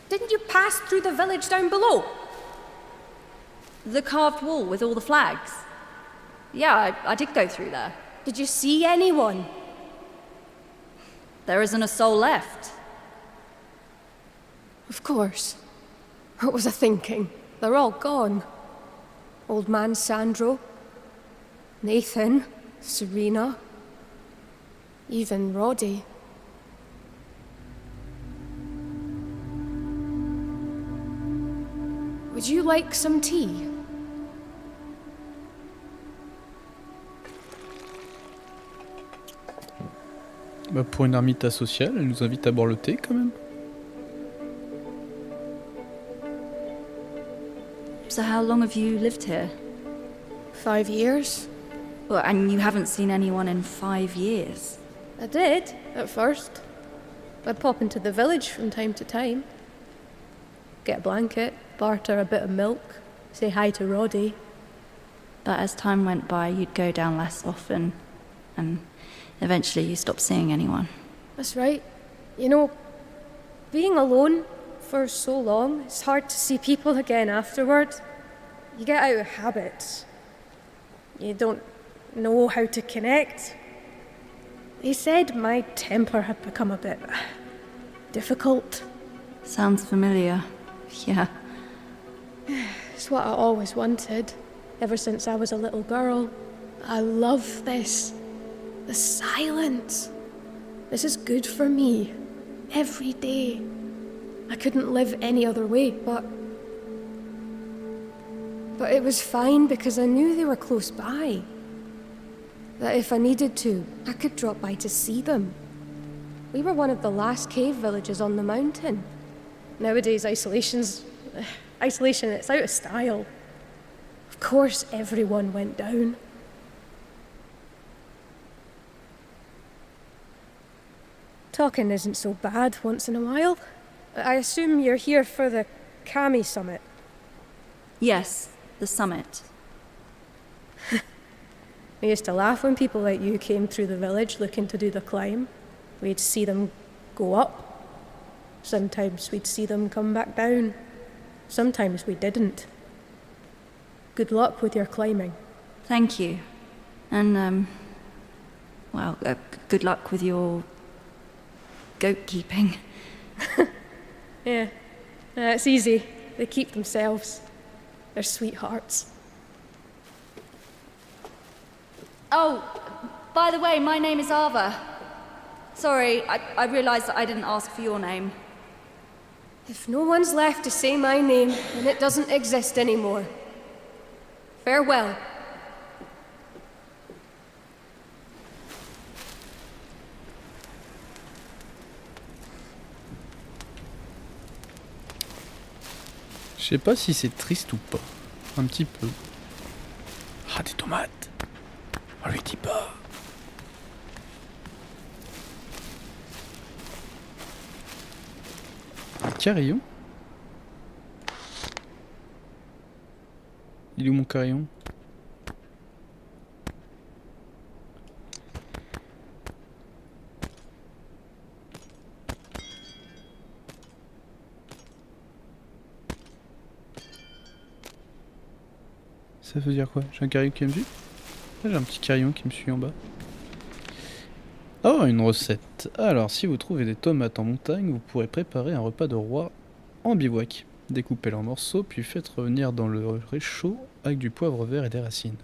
Didn't you pass through the village down below? The carved wall with all the flags. Yeah, I did go through there. Did you see anyone? There isn't a soul left. Of course. What was I thinking? They're all gone. Old man Sandro, Nathan, Serena, even Roddy. Would you like some tea? Bah pour une ermite asociale, elle nous invite à boire le thé quand même. So how long have you lived here? 5 years. Well, and you haven't seen anyone in 5 years. I did, at first. I'd pop into the village from time to time. Get a blanket, barter a bit of milk, say hi to Roddy. But as time went by, you'd go down less often, and eventually you stopped seeing anyone. That's right. You know, being alone for so long, it's hard to see people again afterward. You get out of habit. You don't know how to connect. They said my temper had become a bit difficult. Sounds familiar. Yeah. It's what I always wanted, ever since I was a little girl. I love this. The silence. This is good for me. Every day. I couldn't live any other way, but it was fine because I knew they were close by. That if I needed to, I could drop by to see them. We were one of the last cave villages on the mountain. Nowadays, isolation, it's out of style. Of course, everyone went down. Talking isn't so bad once in a while. I assume you're here for the Kami summit. Yes, the summit. I used to laugh when people like you came through the village looking to do the climb. We'd see them go up. Sometimes we'd see them come back down. Sometimes we didn't. Good luck with your climbing. Thank you. And, good luck with your goat keeping. Yeah, it's easy. They keep themselves. They're sweethearts. Oh, by the way, my name is Ava. Sorry, I realised that I didn't ask for your name. If no one's left to say my name, then it doesn't exist anymore. Farewell. Je sais pas si c'est triste ou pas. Un petit peu. Ah, des tomates. On lui dit pas. Un carillon. Il est où mon carillon? Ça veut dire quoi? J'ai un carillon qui me suit? Ah, j'ai un petit carillon qui me suit en bas. Oh, une recette. Alors, si vous trouvez des tomates en montagne, vous pourrez préparer un repas de roi en bivouac. Découpez-les en morceaux, puis faites revenir dans le réchaud avec du poivre vert et des racines.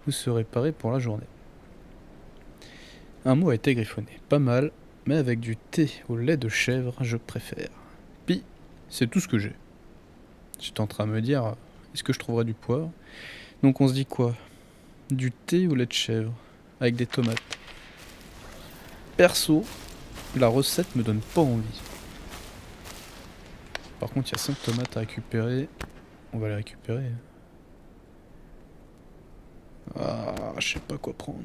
Vous serez paré pour la journée. Un mot a été griffonné. Pas mal, mais avec du thé au lait de chèvre, je préfère. Puis, c'est tout ce que j'ai. J'étais en train de me dire, est-ce que je trouverai du poivre? Donc on se dit quoi? Du thé au lait de chèvre, avec des tomates. Perso, la recette me donne pas envie. Par contre, il y a 5 tomates à récupérer. On va les récupérer. Ah, je sais pas quoi prendre.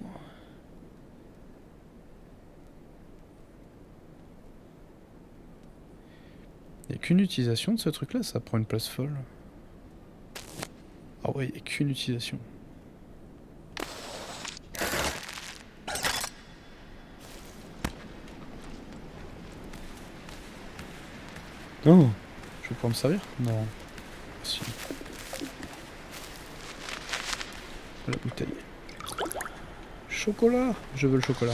Il n'y a qu'une utilisation de ce truc-là, ça prend une place folle. Ah ouais, il n'y a qu'une utilisation. Non, je vais pouvoir me servir? Non. Si. La bouteille. Chocolat! Je veux le chocolat.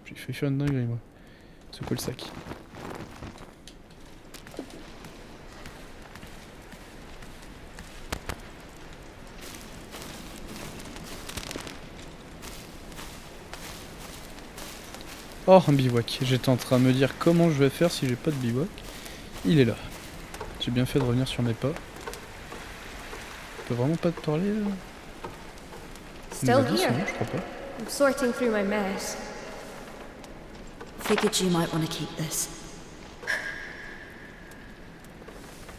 J'ai fait faire une dinguerie, moi. C'est quoi le sac? Oh, un bivouac. J'étais en train de me dire comment je vais faire si j'ai pas de bivouac. Il est là. J'ai bien fait de revenir sur mes pas. Je peux vraiment pas te parler là? Still On m'a dit, here. sinon, je crois pas. I'm sorting through my mess. Figured you might want to keep this.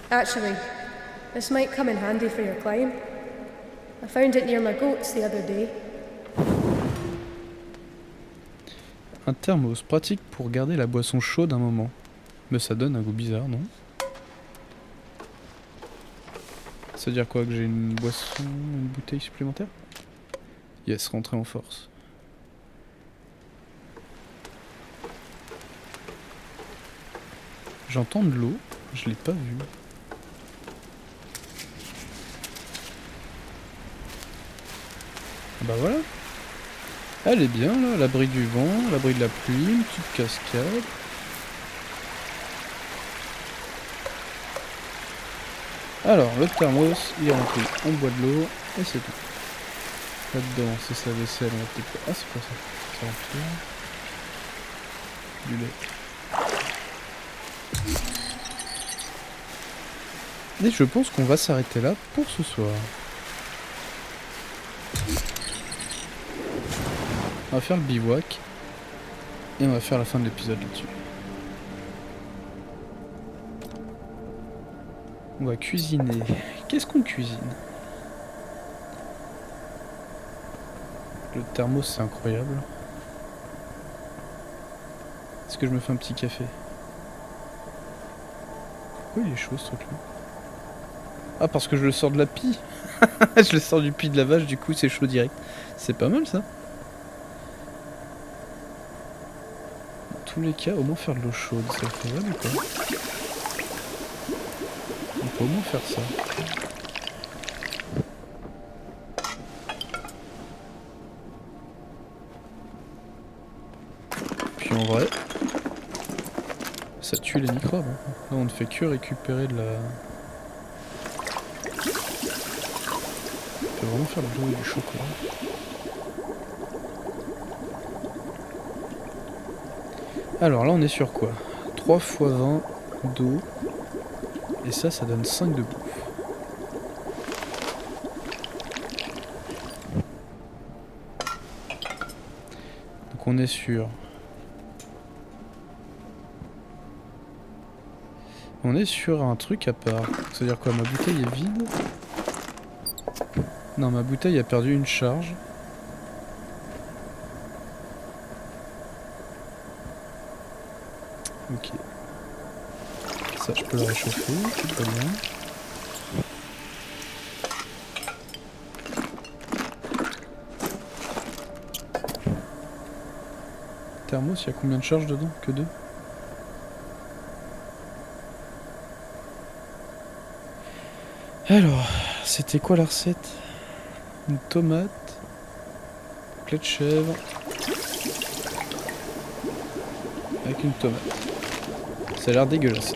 Actually, this might come in handy for your climb. I found it near my goats the other day. Un thermos pratique pour garder la boisson chaude un moment. Mais ça donne un goût bizarre, non? Ça veut dire quoi? Que j'ai une boisson, une bouteille supplémentaire? Yes, rentrer en force. J'entends de l'eau, je l'ai pas vue. Ah bah voilà. Elle est bien là, à l'abri du vent, à l'abri de la pluie, une petite cascade. Alors, le thermos, il est rempli, on boit de l'eau, et c'est tout. Là-dedans, c'est sa vaisselle, on va peut-être... Ah, c'est pas ça. Ça remplit. Du lait. Et je pense qu'on va s'arrêter là pour ce soir. On va faire le bivouac. Et on va faire la fin de l'épisode là-dessus. On va cuisiner. Qu'est-ce qu'on cuisine? Le thermos, c'est incroyable. Est-ce que je me fais un petit café? Pourquoi il est chaud ce truc-là? Ah, parce que je le sors de la pie. Je le sors du puits de la vache, du coup c'est chaud direct. C'est pas mal ça. Dans tous les cas, au moins faire de l'eau chaude, ça le ferait ou pas? On peut au moins faire ça. Puis en vrai, ça tue les microbes. Hein. Là on ne fait que récupérer de la... On peut vraiment faire de l'eau et du chocolat. Alors là on est sur quoi? 3 x 20 d'eau. Et ça donne 5 de bouffe. Donc on est sur... On est sur un truc à part. C'est-à-dire quoi? Ma bouteille est vide? Non, ma bouteille a perdu une charge. Ok. Ça, je peux le réchauffer, c'est très bien. Thermos, il y a combien de charges dedans? Que 2? Alors, c'était quoi la recette? Une tomate, lait de chèvre, avec une tomate. Ça a l'air dégueulasse.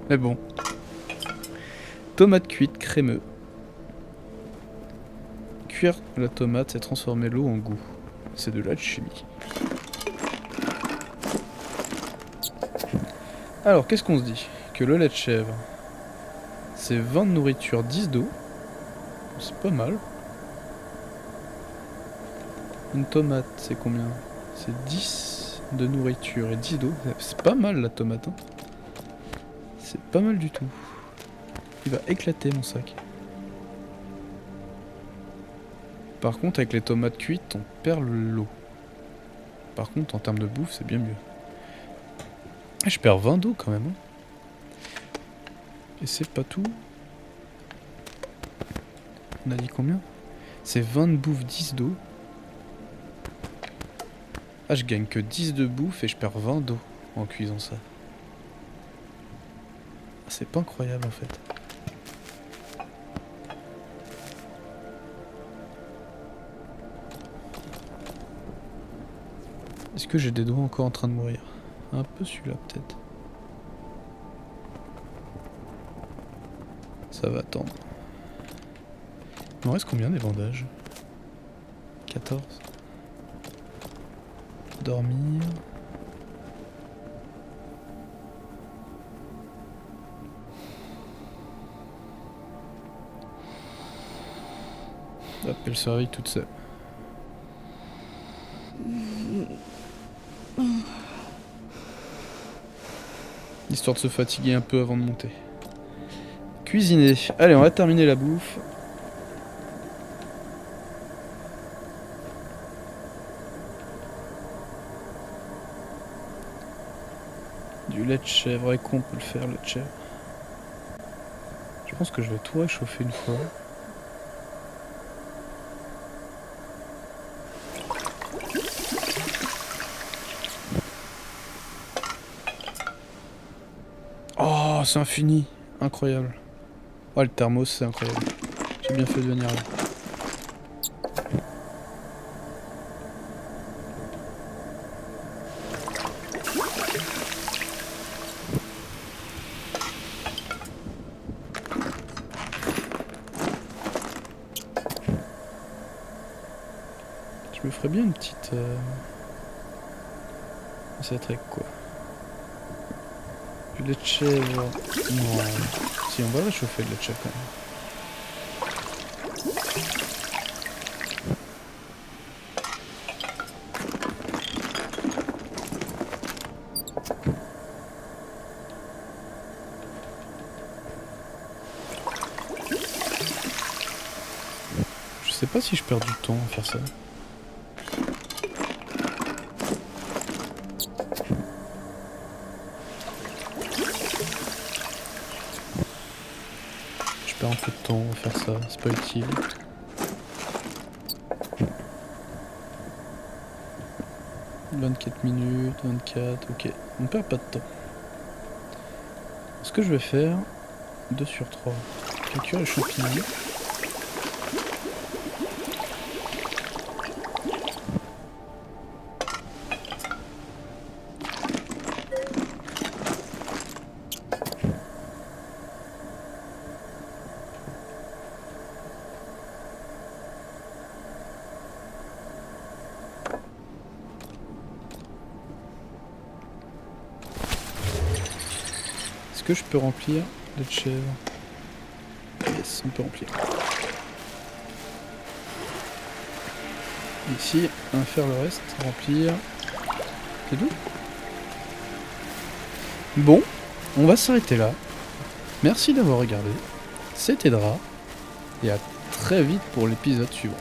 Mais bon. Tomate cuite, crémeux. Cuire la tomate, c'est transformer l'eau en goût. C'est de l'alchimie. Alors, qu'est-ce qu'on se dit? Que le lait de chèvre, c'est 20 de nourriture, 10 d'eau. C'est pas mal. Une tomate, c'est combien? C'est 10 de nourriture et 10 d'eau. C'est pas mal la tomate. Hein. C'est pas mal du tout. Il va éclater mon sac. Par contre, avec les tomates cuites, on perd l'eau. Par contre, en termes de bouffe, c'est bien mieux. Je perds 20 d'eau quand même. Hein. Et c'est pas tout. On a dit combien? C'est 20 de bouffe, 10 d'eau. Ah, je gagne que 10 de bouffe et je perds 20 d'eau en cuisant ça. Ah, c'est pas incroyable en fait. Est-ce que j'ai des doigts encore en train de mourir? Un peu celui-là peut-être. Ça va attendre. Il me reste combien des bandages? 14. Dormir. Hop, elle se réveille toute seule. Histoire de se fatiguer un peu avant de monter. Cuisiner. Allez, on va terminer la bouffe. Du lait de chèvre, et qu'on peut le faire, le lait de chèvre. Je pense que je vais tout réchauffer une fois. Oh, c'est infini. Incroyable. Oh, le thermos, c'est incroyable. J'ai bien fait de venir là. Je me ferais bien une petite... Ça va être avec quoi? Du lait de chèvre... Non. Si, on va le réchauffer le lait de chèvre quand même. Je sais pas si je perds du temps à faire ça. Je perds un peu de temps à faire ça, c'est pas utile. « 24 minutes, 24, ok. On perd pas de temps. Ce que je vais faire, 2 sur 3. Capture les champignons. Est-ce que je peux remplir de chèvre? Yes, on peut remplir. Ici, on va faire le reste, remplir. C'est tout. Bon, on va s'arrêter là. Merci d'avoir regardé. C'était Dra, et à très vite pour l'épisode suivant.